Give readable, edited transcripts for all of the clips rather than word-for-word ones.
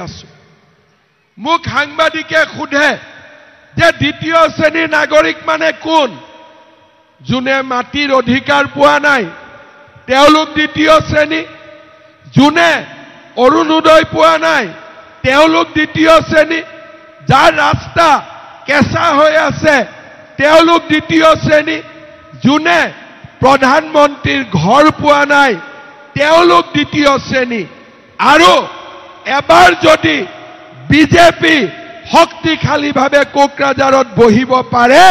আছো মোক সাংবাদিকে সোধে যে দ্বিতীয় শ্ৰেণীৰ নাগৰিক মানে কোন যোনে মাটিৰ অধিকাৰ পোৱা নাই তেওঁলোক দ্বিতীয় শ্ৰেণী যোনে অৰুণোদয় পোৱা নাই তেওঁলোক দ্বিতীয় শ্ৰেণী যাৰ ৰাস্তা কেঁচা হৈ আছে তেওঁলোক দ্বিতীয় শ্ৰেণী যোনে প্ৰধানমন্ত্ৰীৰ ঘৰ পোৱা নাই তেওঁলোক দ্বিতীয় শ্ৰেণী আৰু এবাৰ যদি বিজেপি শক্তিশালীভাৱে কোকৰাঝাৰত বহিব পাৰে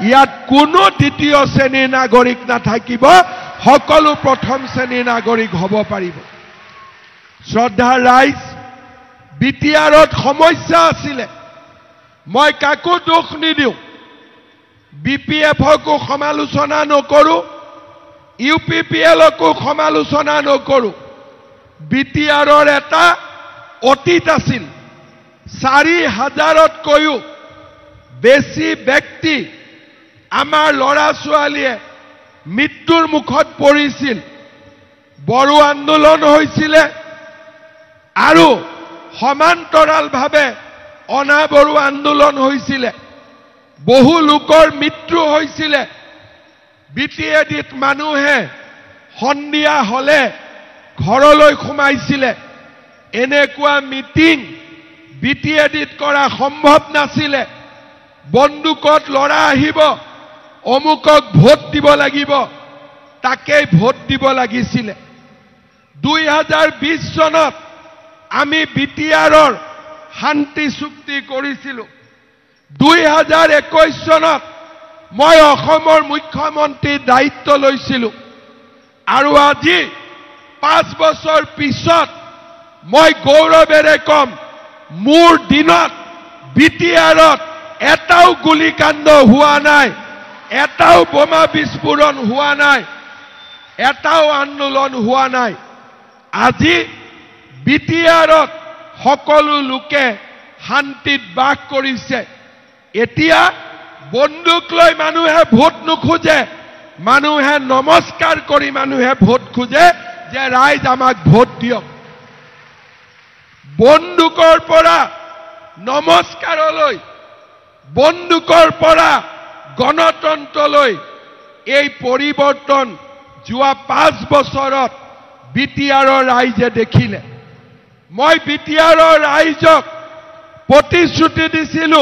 ইয়াত কোনো দ্বিতীয় শ্ৰেণীৰ নাগৰিক নাথাকিব সকলো প্ৰথম শ্ৰেণীৰ নাগৰিক হ'ব পাৰিব শ্ৰদ্ধাৰ ৰাইজ বিটিআৰত সমস্যা আছিলে মই কাকো দোষ নিদিওঁ বিপিএফকো সমালোচনা নকৰো ইউপিপিএলকো সমালোচনা নকৰো বিটিআৰৰ এটা অতীত আছিল ৪,০০০তকৈও বেছি ব্যক্তি আমাৰ ল'ৰা ছোৱালীয়ে মৃত্যুৰ মুখত পৰিছিল বড়ো আন্দোলন হৈছিল আৰু সমান্তৰালভাৱে অনাবড়ো আন্দোলন হৈছিল বহু লোকৰ মৃত্যু হৈছিল বিটিএডিত মানুহে সন্ধিয়া হলে ঘৰলৈ সোমাইছিল এনেকুৱা মিটিং বিটিএডিত কৰা সম্ভৱ নাছিল বন্দুকত লৰা আহিব অমুকক ভোট দিব লাগিব তাকেই ভোট দিব লাগিছিল ২০২০ চনত আমি বিটিআৰৰ শান্তি চুক্তি কৰিছিলো ২০২১ চনত মই অসমৰ মুখ্যমন্ত্ৰীৰ দায়িত্ব লৈছিলো আৰু আজি ৫ বছৰ পিছত মই গৌৰৱেৰে কম মোৰ দিনত বিটিআৰত এটাও গুলিকাণ্ড হোৱা নাই এটাও বোমা বিস্ফোৰণ হোৱা নাই এটাও আন্দোলন হোৱা নাই আজি বিটিআৰত সকলো লোকে শান্তিত বাস কৰিছে এতিয়া বন্দুক লৈ মানুহে ভোট নোখোজে মানুহে নমস্কাৰ কৰি মানুহে ভোট খোজে যে ৰাইজ আমাক ভোট দিয়ক বন্দুকৰ পৰা নমস্কাৰলৈ বন্দুকৰ পৰা গণতন্ত্ৰলৈ এই পৰিৱৰ্তন যোৱা ৫ বছৰত বিটিআৰৰ ৰাইজে দেখিলে মই বিটিআৰৰ ৰাইজক প্ৰতিশ্ৰুতি দিছিলো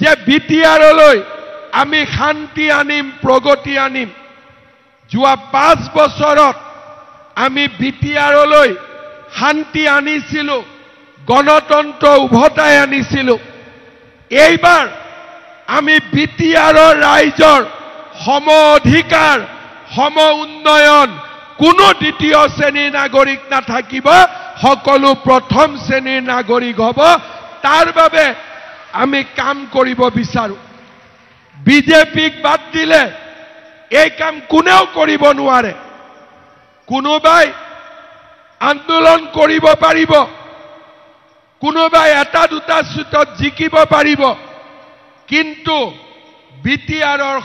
যে বিটিআৰলৈ আমি শান্তি আনিম প্ৰগতি আনিম যোৱা ৫ বছৰত আমি বিটিআৰলৈ শান্তি আনিছিলো গণতন্ত্ৰ উভতাই আনিছিলো এইবাৰ আমি বিটিআৰৰ ৰাইজৰ সম অধিকাৰ সম উন্নয়ন কোনো দ্বিতীয় শ্ৰেণীৰ নাগৰিক নাথাকিব সকলো প্ৰথম শ্ৰেণীৰ নাগৰিক হ'ব তাৰ বাবে আমি কাম কৰিব বিচাৰো বিজেপিক বাদ দিলে এই কাম কোনেও কৰিব নোৱাৰে কোনোবাই আন্দোলন কৰিব পাৰিব কোনোবাই এটা দুটা সিটত জিকিব পাৰিব কিন্তু বিটিআৰৰ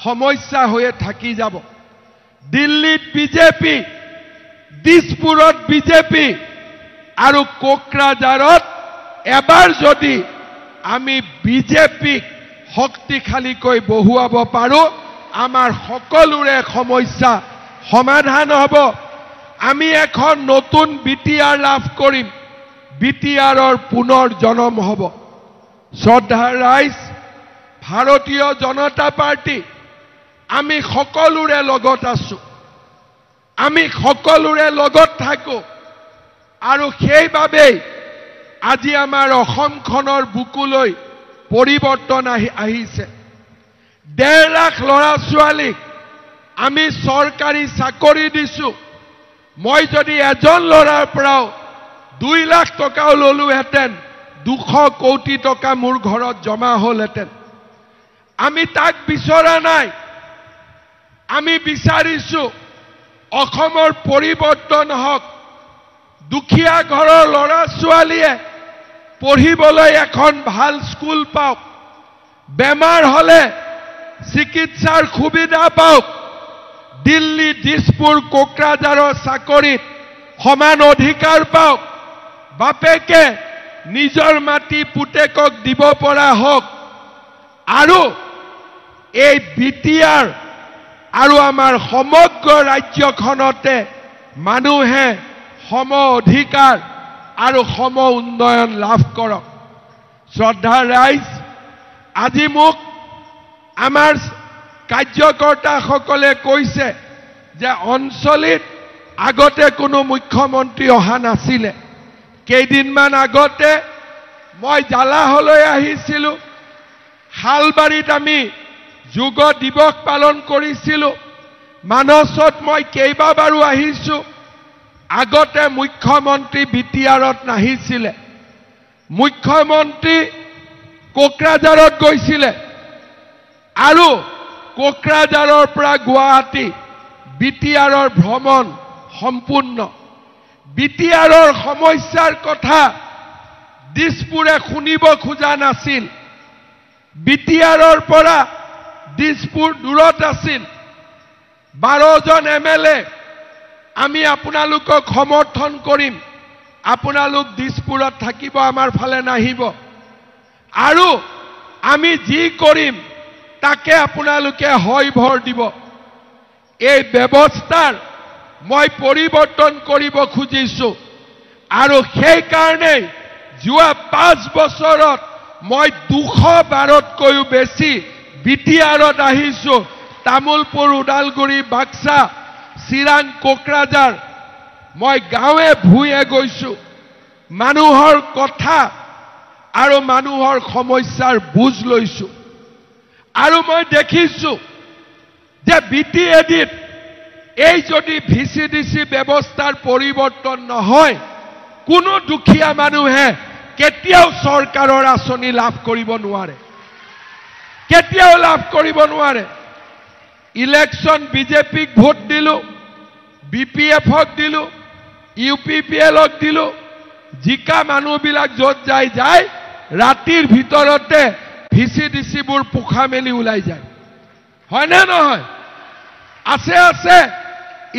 সমস্যা হৈ থাকি যাব দিল্লীত বিজেপি দিছপুৰত বিজেপি আৰু কোকৰাঝাৰত এবাৰ যদি আমি বিজেপিক শক্তিশালীকৈ বহুৱাব পাৰো আমাৰ সকলোৰে সমস্যা সমাধান হ'ব আমি এখন নতুন বিটিআৰ লাভ কৰিম বিটিআৰৰ পুনৰ জন্ম হ'ব শ্ৰদ্ধাৰ ৰাইজ ভাৰতীয় জনতা পাৰ্টি আমি সকলোৰে লগত আছো আমি সকলোৰে লগত থাকো আৰু সেইবাবেই আজি আমাৰ অসমখনৰ বুকুলৈ পৰিৱৰ্তন আহিছে ১.৫ লাখ ল'ৰা ছোৱালীক আমি চৰকাৰী চাকৰি দিছো মই যদি এজন ল'ৰাৰ পৰাও ২ লাখ টকাও ললোহেঁতেন ২০০ কোটি টকা মোৰ ঘৰত জমা হ'লহেঁতেন আমি তাক বিচৰা নাই আমি বিচাৰিছো অসমৰ পৰিৱৰ্তন হওক দুখীয়া ঘৰৰ ল'ৰা ছোৱালীয়ে পঢ়িবলৈ এখন ভাল স্কুল পাওক বেমাৰ হলে চিকিৎসাৰ সুবিধা পাওক দিল্লী দিছপুৰ কোকৰাঝাৰৰ চাকৰিত সমান অধিকাৰ পাওক বাপেকে নিজৰ মাটি পুতেকক দিব পৰা হওক আৰু এই বিটিআৰ আৰু আমাৰ সমগ্ৰ ৰাজ্যখনতে মানুহে সম অধিকাৰ আৰু সম উন্নয়ন লাভ কৰক শ্ৰদ্ধা ৰাইজ আজি মোক আমাৰ কাৰ্যকৰ্তাসকলে কৈছে যে অঞ্চলিত আগতে কোনো মুখ্যমন্ত্ৰী অহা নাছিলে কেইদিনমান আগতে মই জালাহলৈ আহিছিলোঁ হালবাৰীত আমি যোগ দিৱস পালন কৰিছিলোঁ মানসত মই কেইবাবাৰো আহিছোঁ আগতে মুখ্যমন্ত্ৰী বিটিআৰত নাহিছিলে মুখ্যমন্ত্ৰী কোকৰাঝাৰত গৈছিলে আৰু কোকৰাঝাৰৰ পৰা গুৱাহাটী বিটিআৰৰ ভ্ৰমণ সম্পূৰ্ণ বিটিআৰৰ সমস্যাৰ কথা দিছপুৰে শুনিব খোজা নাছিল বিটিআৰৰ পৰা দিছপুৰ দূৰত আছিল 12 জন এমএলএ আমি আপোনালোকক সমৰ্থন কৰিম আপোনালোক দিছপুৰত থাকিব আমাৰ ফালে নাহিব আৰু আমি যি কৰিম তাকে আপোনালোকে হয় ভৰ দিব এই ব্যৱস্থাৰ মই পৰিৱৰ্তন কৰিব খুজিছো আৰু সেই কাৰণে যোৱা 5 বছৰত মই 212তকৈও বেছি বিটিআৰত আহিছো তামুলপুৰ উদালগুৰি বাক্সা চিৰাং কোকৰাঝাৰ মই গাঁৱে ভূঞে গৈছো মানুহৰ কথা আৰু মানুহৰ সমস্যাৰ বুজ লৈছো আৰু মই দেখিছো যে বিটিএডিত এই যদি ভিচিডিসি ব্যৱস্থাৰ পৰিৱৰ্তন নহয় কোনো দুখীয়া মানুহে কেতিয়াও চৰকাৰৰ আঁচনি লাভ কৰিব নোৱাৰে কেতিয়াও লাভ কৰিব নোৱাৰে ইলেকশন বিজেপিক ভোট দিলো বিপিএফক দিলো ইউপিপিএলক দিলো জিকা মানুহবিলাক যত যায় ৰাতিৰ ভিতৰতে ভিচিডিসিবোৰ পোখা মেলি ওলাই যায় হয় না নহয় আছে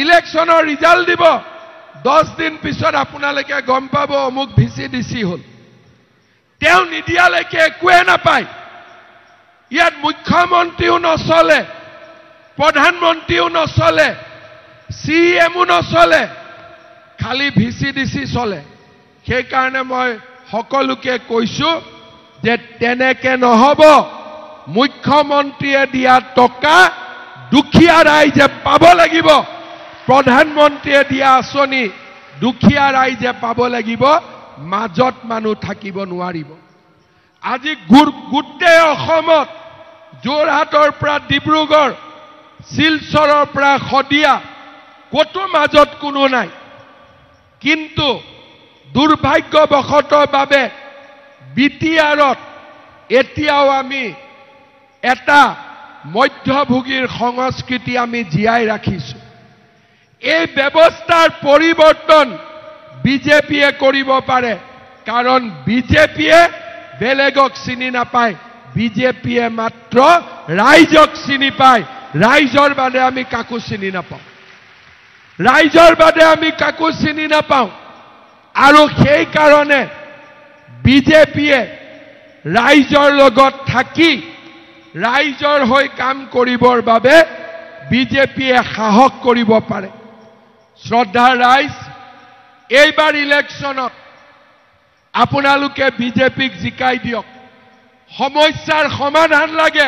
ইলেকশনৰ ৰিজাল্ট দিব 10 দিন পিছত আপোনালোকে গম পাব অমুক ভিচিডিসি হল তেও নিদিয়ালৈকে একোৱে নাপায় ইয়াত মুখ্যমন্ত্ৰীও নচলে প্ৰধানমন্ত্ৰীও নচলে সিএমও নচলে খালি ভিচিডিসি চলে সেই কাৰণে মই সকলোকে কৈছো যে তেনেকে নহব মুখ্যমন্ত্ৰীয়ে দিয়া টকা দুখীয়া ৰাইজে পাব লাগিব প্ৰধানমন্ত্ৰীয়ে দিয়া আঁচনি দুখীয়া ৰাইজে পাব লাগিব মাজত মানুহ থাকিব নোৱাৰিব আজি গোটেই অসমত যোৰহাটৰ পৰা ডিব্ৰুগড় শিলচৰৰ পৰা শদিয়া কতো মাজত কোনো নাই কিন্তু দুৰ্ভাগ্যবশতঃ বাবে বিটিআৰত এতিয়াও আমি এটা মধ্যভোগীৰ সংস্কৃতি আমি জীয়াই ৰাখিছো এই ব্যৱস্থাৰ পৰিৱৰ্তন বিজেপিয়ে কৰিব পাৰে কাৰণ বিজেপিয়ে বেলেগক চিনি নাপায় বিজেপিয়ে মাত্ৰ ৰাইজক চিনি পায় ৰাইজৰ বাদে আমি কাকো চিনি নাপাওঁ ৰাইজৰ বাদে আমি কাকো চিনি নাপাওঁ আৰু সেই কাৰণে বিজেপিয়ে ৰাইজৰ লগত থাকি ৰাইজৰ হৈ কাম কৰিবৰ বাবে বিজেপিয়ে সাহস কৰিব পাৰে শ্ৰদ্ধা ৰাইজ এইবাৰ ইলেকশনত আপোনালোকে বিজেপিক জিকাই দিয়ক সমস্যাৰ সমাধান লাগে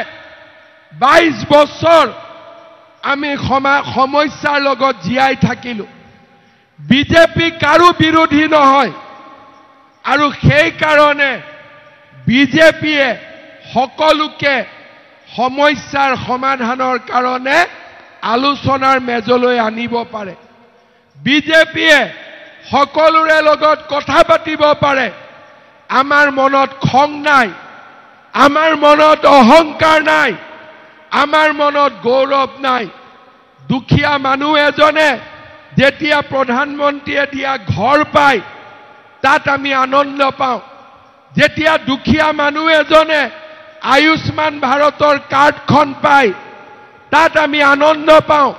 22 বছৰ আমি সমস্যাৰ লগত জীয়াই থাকিলো বিজেপি কাৰো বিৰোধী নহয় আৰু সেই কাৰণে বিজেপিয়ে সকলোকে সমস্যাৰ সমাধানৰ কাৰণে আলোচনাৰ মেজলৈ আনিব পাৰে বিজেপিয়ে সকলোৰে লগত কথা পাতিব পাৰে আমাৰ মনত খং নাই আমাৰ মনত অহংকাৰ নাই আমাৰ মনত গৌৰৱ নাই দুখীয়া মানুহ এজনে যেতিয়া প্ৰধানমন্ত্ৰীয়ে দিয়া ঘৰ পায় তাত আমি আনন্দ পাওঁ যেতিয়া দুখীয়া মানুহ এজনে আয়ুষ্মান ভাৰতৰ কাৰ্ডখন পায় তাত আমি আনন্দ পাওঁ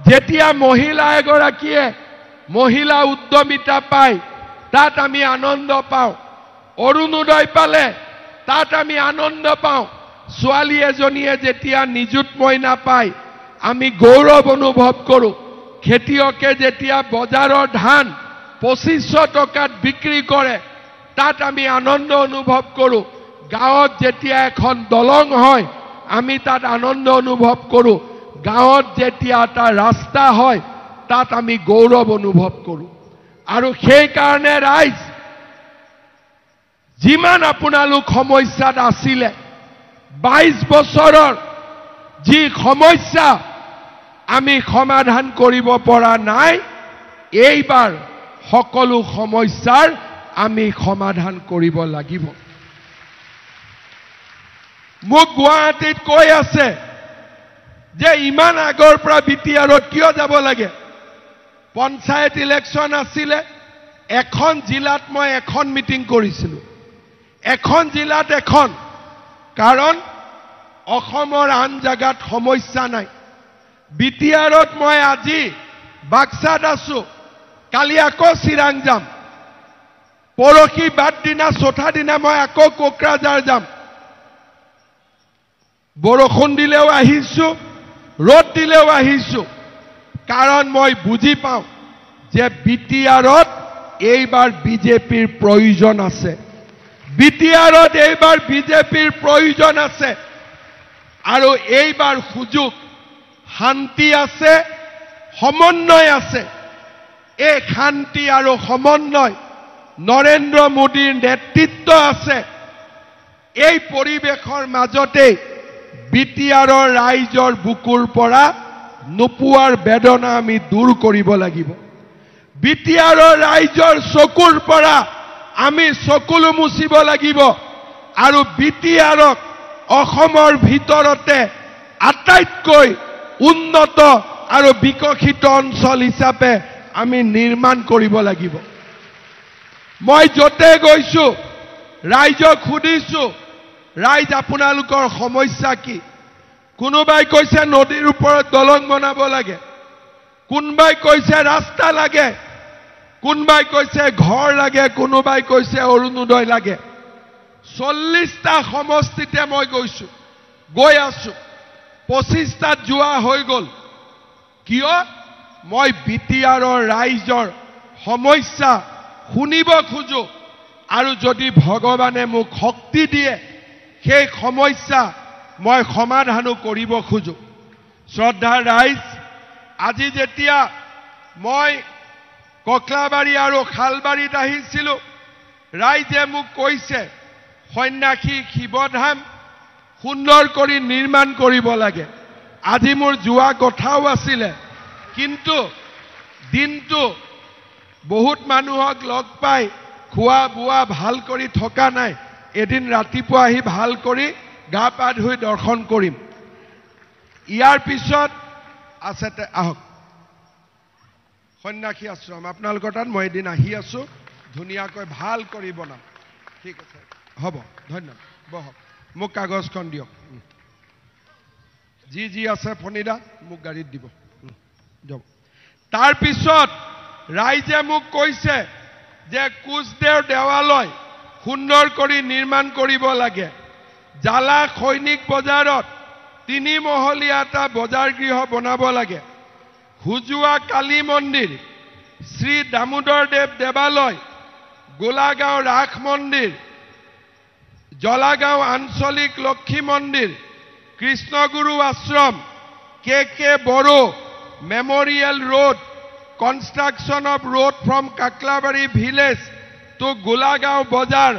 যেতিয়া মহিলা এগৰাকীয়ে মহিলা উদ্যমিতা পায় তাত আমি আনন্দ পাওঁ অৰুণোদয় পালে তাত আমি আনন্দ পাওঁ ছোৱালী এজনীয়ে যেতিয়া নিযুত মইনা পায় আমি গৌৰৱ অনুভৱ কৰোঁ খেতিয়কে যেতিয়া বজাৰৰ ধান 2500 টকাত বিক্ৰী কৰে তাত আমি আনন্দ অনুভৱ কৰোঁ গাঁৱত যেতিয়া এখন দলং হয় আমি তাত আনন্দ অনুভৱ কৰোঁ গাঁৱত যেতিয়া এটা ৰাস্তা হয় তাত আমি গৌৰৱ অনুভৱ কৰোঁ আৰু সেই কাৰণে ৰাইজ যিমান আপোনালোক সমস্যাত আছিলে 22 বছৰৰ যি সমস্যা আমি সমাধান কৰিব পৰা নাই এইবাৰ সকলো সমস্যাৰ আমি সমাধান কৰিব লাগিব মোক গুৱাহাটীত কৈ আছে যে ইমান আগৰ পৰা বিটিআৰত কিয় যাব লাগে পঞ্চায়ত ইলেকশ্যন আছিলে এখন জিলাত মই এখন মিটিং কৰিছিলোঁ এখন জিলাত এখন কাৰণ অসমৰ আন জাগাত সমস্যা নাই বিটিআৰত মই আজি বাক্সাত আছো কালি আকৌ চিৰাং যাম পৰহি বাদ দিনা চৌথা দিনা মই আকৌ কোকৰাঝাৰ যাম বৰষুণ দিলেও আহিছো ৰ'দ দিলেও আহিছো কাৰণ মই বুজি পাওঁ যে বিটিআৰত এইবাৰ বিজেপিৰ প্ৰয়োজন আছে বিটিআৰত এইবাৰ বিজেপিৰ প্ৰয়োজন আছে আৰু এইবাৰ সুযোগ শান্তি আছে সমন্বয় আছে এই শান্তি আৰু সমন্বয় নৰেন্দ্ৰ মোদীৰ নেতৃত্ব আছে এই পৰিৱেশৰ মাজতে বিটিআৰৰ ৰাইজৰ বুকুৰ পৰা নোপোৱাৰ বেদনা আমি দূৰ কৰিব লাগিব বিটিআৰৰ ৰাইজৰ চকুৰ পৰা আমি চকুলো মুচিব লাগিব আৰু বিটিআৰক অসমৰ ভিতৰতে আটাইতকৈ উন্নত আৰু বিকশিত অঞ্চল হিচাপে আমি নিৰ্মাণ কৰিব লাগিব মই যতে গৈছো ৰাইজক সুধিছো ৰাইজ আপোনালোকৰ সমস্যা কি কোনোবাই কৈছে নদীৰ ওপৰত দলং বনাব লাগে কোনোবাই কৈছে ৰাস্তা লাগে কোনোবাই কৈছে ঘৰ লাগে কোনোবাই কৈছে অৰুণোদয় লাগে 40টা সমষ্টিতে মই গৈছো গৈ আছো 25টাত যোৱা হৈ গল কিয় মই বিটিআৰৰ ৰাইজৰ সমস্যা শুনিব খোজো আৰু যদি ভগৱানে মোক শক্তি দিয়ে সেই সমস্যা মই সমাধানো কৰিব খোজো শ্ৰদ্ধাৰ ৰাইজ আজি যেতিয়া মই ককলাবাৰী আৰু খালবাৰীত আহিছিলো ৰাইজে মোক কৈছে সন্যাসী শিৱধাম সুন্দৰ কৰি নিৰ্মাণ কৰিব লাগে আজি মোৰ যোৱা কথাও আছিলে কিন্তু দিনটো বহুত মানুহক লগ পাই খোৱা বোৱা ভাল কৰি থকা নাই এদিন ৰাতিপুৱা আহি ভাল কৰি গা পা ধুই দৰ্শন কৰিম ইয়াৰ পিছত আছে আহক সন্যাসী আশ্ৰম আপোনালোকৰ তাত মই এদিন আহি আছো ধুনীয়াকৈ ভাল কৰি বনাম ঠিক আছে হ'ব ধন্যবাদ বহক মোক কাগজখন দিয়ক যি আছে ফণিদা মোক গাড়ীত দিব যাব তাৰ পিছত ৰাইজে মোক কৈছে যে কোচদেও দেৱালয় সুন্দৰ কৰি নিৰ্মাণ কৰিব লাগে জালা সৈনিক বজাৰত 3 মহলীয়া এটা বজাৰ গৃহ বনাব লাগে হুজুৱা কালী মন্দিৰ শ্ৰী দামোদৰ দেৱ দেৱালয় গোলাগাঁও ৰাস মন্দিৰ জলাগাঁও আঞ্চলিক লক্ষ্মী মন্দিৰ কৃষ্ণগুৰু আশ্ৰম কে Boro memorial road construction of road from Kaklabari village to Golagaon bazaar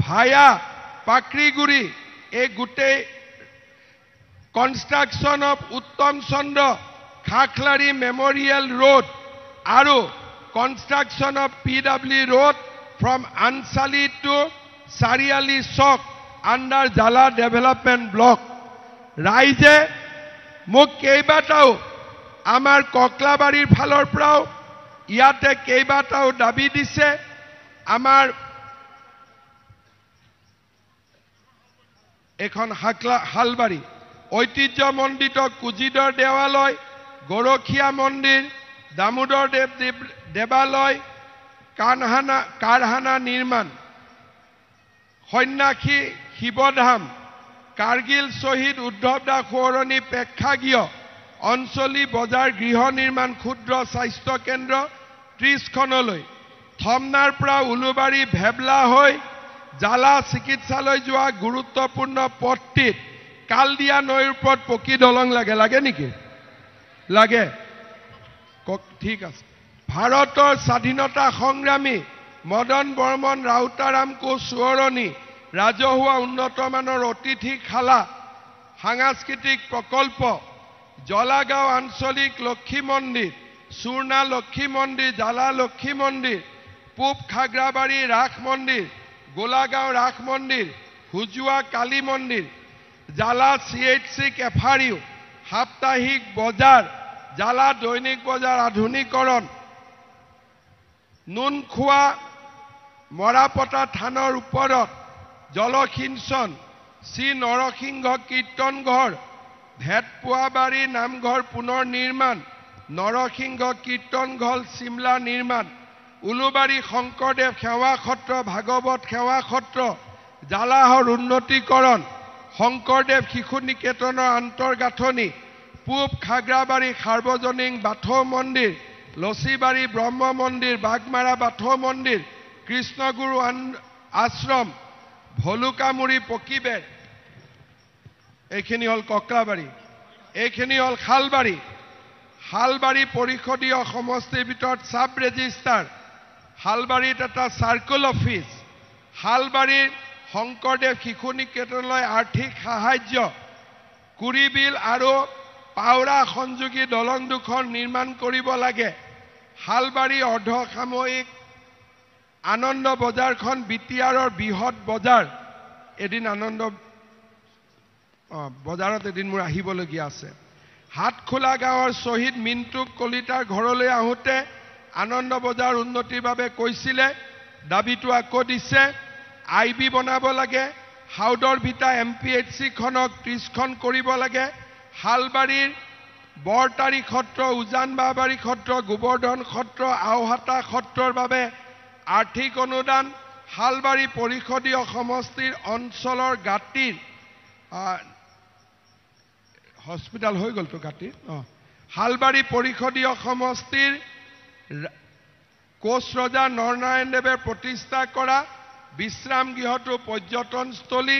via Pakriguri এই গোটেই construction of Uttam Chandra Khakhlari memorial road আৰু construction of PW road from Anchali to Charali chowk under জালা ডেভেলপমেণ্ট ব্লক ৰাইজে মোক কেইবাটাও আমাৰ ককলাবাৰীৰ ফালৰ পৰাও ইয়াতে কেইবাটাও দাবী দিছে আমাৰ এখন হালবাৰী ঐতিহ্যমণ্ডিত কুজিদৰ দেৱালয় গৰখীয়া মন্দিৰ দামোদৰ দেৱ দেৱালয় কাৰখানা নিৰ্মাণ, সন্ন্যাসী শিৱধাম, কাৰ্গিল শ্বহীদ উদ্ধৱ দাস সোঁৱৰণী প্ৰেক্ষাগৃহ, অঞ্চলী বজাৰ, গৃহ নিৰ্মাণ, ক্ষুদ্ৰ স্বাস্থ্য কেন্দ্ৰ 30খনলৈ, থমনাৰ পৰা উলুবাৰী ভেবলা হৈ জালা চিকিৎসালয় যোৱা গুৰুত্বপূৰ্ণ পথটিত কালদিয়া নৈৰ ওপৰত পকী দলং লাগে নেকি? লাগে। ঠিক আছে। ভাৰতৰ স্বাধীনতা সংগ্ৰামী মদন বৰ্মন ৰাউতাৰাম কোঁচ সোঁৱৰণী ৰাজহুৱা উন্নতমানৰ অতিথিশালা, সাংস্কৃতিক প্ৰকল্প, জলাগাঁও আঞ্চলিক লক্ষী মন্দিৰ, চূৰ্ণা লক্ষী মন্দিৰ, জালা লক্ষী মন্দিৰ, পূব খাগ্ৰাবাৰী ৰাস মন্দিৰ, গোলাগাঁও ৰাস মন্দিৰ, হুজুৱা কালী মন্দিৰ, জালা CHC কেফাৰিও, সাপ্তাহিক বজাৰ, জালা দৈনিক বজাৰ আধুনিকৰণ, নুনখোৱা মৰাপতা থানৰ ওপৰত জলসিঞ্চন, শ্ৰী নৰসিংহ কীৰ্তন ঘৰ, ভেটপুৱাবাৰী নামঘৰ পুনৰ নিৰ্মাণ, নৰসিংহ কীৰ্তন ঘৰ চিমলা নিৰ্মাণ, উলুবাৰী শংকৰদেৱ সেৱা সত্ৰ, ভাগৱত সেৱা সত্ৰ, জালাহৰ উন্নতিকৰণ, শংকৰদেৱ শিশু নিকেতনৰ আন্তঃগাঁথনি, পূব খাগ্ৰাবাৰী সাৰ্বজনীন বাথৌ মন্দিৰ, লছিবাৰী ব্ৰহ্ম মন্দিৰ, বাগমাৰা বাথৌ মন্দিৰ, কৃষ্ণগুৰু আশ্ৰম, ভলুকামুৰি পকীবেৰ, এইখিনি হ'ল ককলাবাৰী, এইখিনি হ'ল শালবাৰী, শালবাৰী পৰিষদীয় সমষ্টিৰ ভিতৰত সাব ৰেজিষ্টাৰ, শালবাৰীত এটা চাৰ্কল অফিচ, শালবাৰীৰ শংকৰদেৱ শিশু নিকেতনলৈ আৰ্থিক সাহায্য, কুৰিবিল আৰু পাওৰা সংযোগী দলং দুখন নিৰ্মাণ কৰিব লাগে, শালবাৰী অৰ্ধসাময়িক আনন্দ বজাৰখন বিটিআৰৰ বৃহৎ বজাৰ, এদিন আনন্দ বজাৰত এদিন মোৰ আহিবলগীয়া আছে, হাতখোলা গাঁৱৰ শ্বহীদ মিণ্টু কলিতাৰ ঘৰলৈ আহোঁতে আনন্দ বজাৰ উন্নতিৰ বাবে কৈছিলে, দাবীটো আকৌ দিছে, IB বনাব লাগে, হাউদৰ ভিটা MPHC-খনক 30খন কৰিব লাগে, শালবাৰীৰ বৰতাৰী সত্ৰ, উজান বাবাৰী সত্ৰ, গোবৰ্ধন সত্ৰ, আওহাটা সত্ৰৰ বাবে আৰ্থিক অনুদান, শালবাৰী পৰিষদীয় সমষ্টিৰ অঞ্চলৰ গাঁতিৰ হস্পিটাল হৈ গ'লতো গাঁতিৰ, শালবাৰী পৰিষদীয় সমষ্টিৰ কোচ ৰজা নৰনাৰায়ণ দেৱে প্ৰতিষ্ঠা কৰা বিশ্ৰাম গৃহটো পৰ্যটনস্থলী,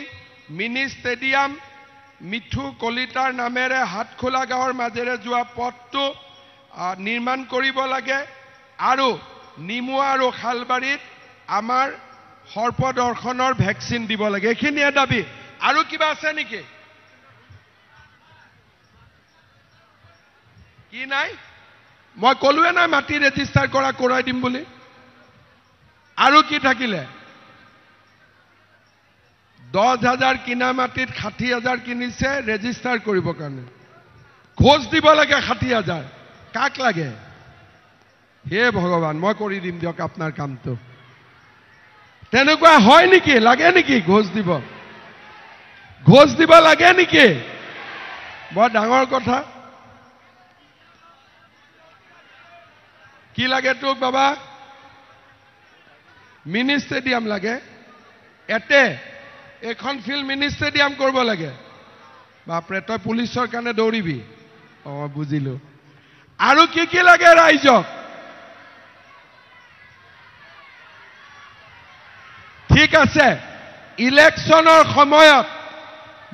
মিনি ষ্টেডিয়াম, মিঠু কলিতাৰ নামেৰে হাতখোলা গাঁৱৰ মাজেৰে যোৱা পথটো নিৰ্মাণ কৰিব লাগে, আৰু নিমুৱা আৰু শালবাৰীত আমাৰ সৰ্পদৰ্শনৰ ভেকচিন দিব লাগে। এইখিনিয়ে দাবী। আৰু কিবা আছে নেকি? কি নাই? মই ক'লোৱে নাই মাটি ৰেজিষ্টাৰ কৰাই দিম বুলি। আৰু কি থাকিলে? 10,000 কিনা মাটিত 60,000 কিনিছে ৰেজিষ্টাৰ কৰিবৰ কাৰণে। খোজ দিব লাগে 60,000। কাক লাগে? হে ভগৱান, মই কৰি দিম দিয়ক আপোনাৰ কামটো। তেনেকুৱা হয় নেকি? লাগে নেকি ঘোষ দিব? ঘোষ দিব লাগে নেকি? বৰ ডাঙৰ কথা। কি লাগে তোক বাবা? মিনি ষ্টেডিয়াম লাগে। এখন ফিল্ড মিনি ষ্টেডিয়াম কৰিব লাগে। বাপৰে, তই পুলিচৰ কাৰণে দৌৰিবি? বুজিলো। আৰু কি লাগে ৰাইজক? ঠিক আছে, ইলেকশ্যনৰ সময়ত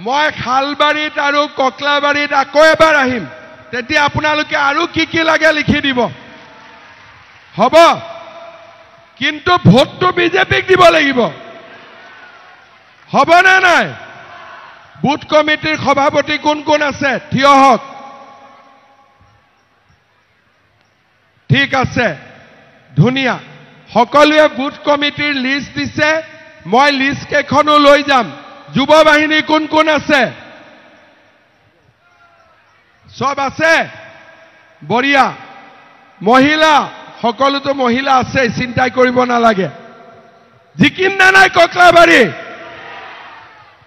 মই শালবাৰীত আৰু ককলাবাৰীত আকৌ এবাৰ আহিম, তেতিয়া আপোনালোকে আৰু কি লাগে লিখি দিব। হ'ব, কিন্তু ভোটটো বিজেপিক দিব লাগিব। হ'বনে নাই? বুথ কমিটিৰ সভাপতি কোন আছে? থিয় হওক। ঠিক আছে, ধুনীয়া। সকলোৱে বুথ কমিটিৰ লিষ্ট দিছে, মই লিষ্ট কেইখনো লৈ যাম। যুৱ বাহিনী কোন আছে? সব আছে? বঢ়িয়া। মহিলা, সকলোতো মহিলা আছে, চিন্তা কৰিব নালাগে। জিকিম না নাই ককলাবাৰী?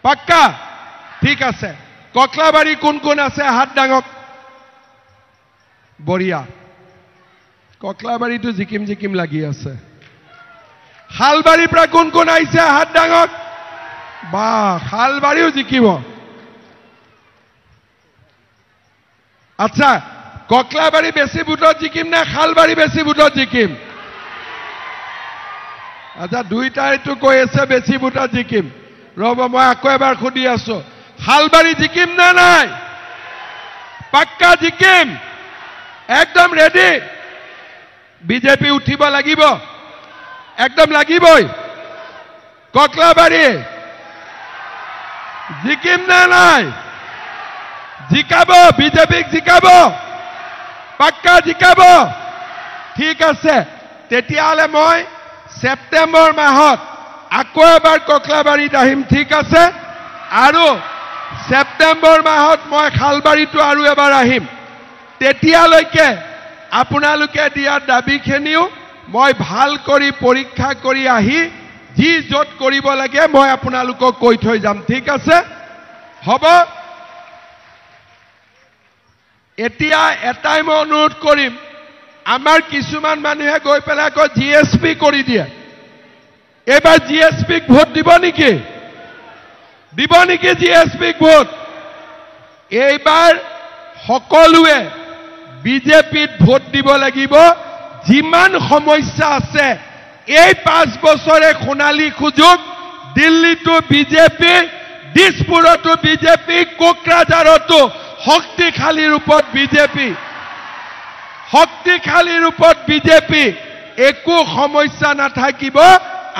পাক্কা? ঠিক আছে। ককলাবাৰী কোন আছে? হাত ডাঙক। বঢ়িয়া। ককলাবাৰীটো জিকিম লাগি আছে। শালবাৰীৰ পৰা কোন কোন আহিছে হাত ডাঙক বা শালবাৰীও জিকিব আচ্ছা ককলাবাৰী বেছি ভোটত জিকিম না শালবাৰী বেছি ভোটত জিকিম আচ্ছা দুইটাইতো কৈ আছে বেছি ভোটত জিকিম ৰব মই আকৌ এবাৰ খুদি আছো শালবাৰী জিকিম না নাই পাক্কা জিকিম একদম ৰেডি বিজেপি উঠিব লাগিব একদম লাগিবই ককলাবাৰী জিকিম না নাই জিকাব বিজেপিক জিকাব পাক্কা জিকাব ঠিক আছে তেতিয়াহলে মই সেপ্টেম্বৰ মাহত আকৌ এবাৰ ককলাবাৰীত আহিম ঠিক আছে আৰু সেপ্টেম্বৰ মাহত মই শালবাৰীটো আৰু এবাৰ আহিম তেতিয়ালৈকে আপোনালোকে দিয়া দাবীখিনিও মই ভাল কৰি পৰীক্ষা কৰি আহি যি যত কৰিব লাগে মই আপোনালোকক কৈ থৈ যাম ঠিক আছে হ'ব এতিয়া এটাই মই অনুৰোধ কৰিম আমাৰ কিছুমান মানুহে গৈ পেলাই আকৌ জিএসপি কৰি দিয়ে এবাৰ জিএসপিক ভোট দিব নেকি জিএসপিক ভোট এইবাৰ সকলোৱে বিজেপিত ভোট দিব লাগিব যিমান সমস্যা আছে এই 5 বছৰে সোণালী সুযোগ দিল্লীতো বিজেপি দিছপুৰতো বিজেপি কোকৰাঝাৰতো শক্তিশালী ৰূপত বিজেপি একো সমস্যা নাথাকিব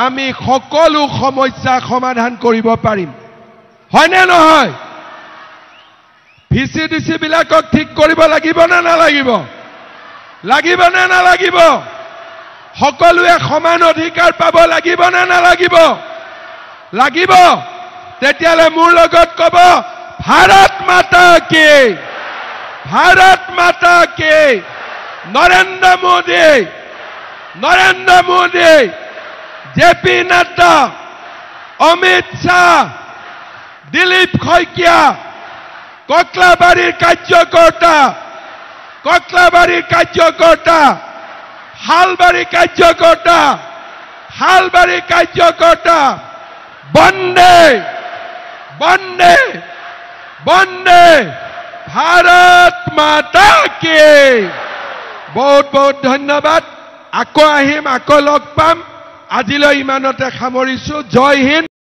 আমি সকলো সমস্যা সমাধান কৰিব পাৰিম হয়নে নহয় ভিসিডিসি বিলাকক ঠিক কৰিব লাগিব না নালাগিব সকলোৱে সমান অধিকাৰ পাব লাগিব না নালাগিব লাগিব তেতিয়ালে মোৰ লগত কব ভাৰত মাতা কি নৰেন্দ্ৰ মোদী জেপি নাড্ডা অমিত শাহ দিলীপ শইকীয়া ককলাবাৰীৰ কাৰ্যকৰ্তা শালবাৰী কাৰ্যকৰ্তা বন্দে ভাৰত মাতা কি বহুত বহুত ধন্যবাদ আকৌ আহিম আকৌ লগ পাম আজিলৈ ইমানতে সামৰিছো জয় হিন্দ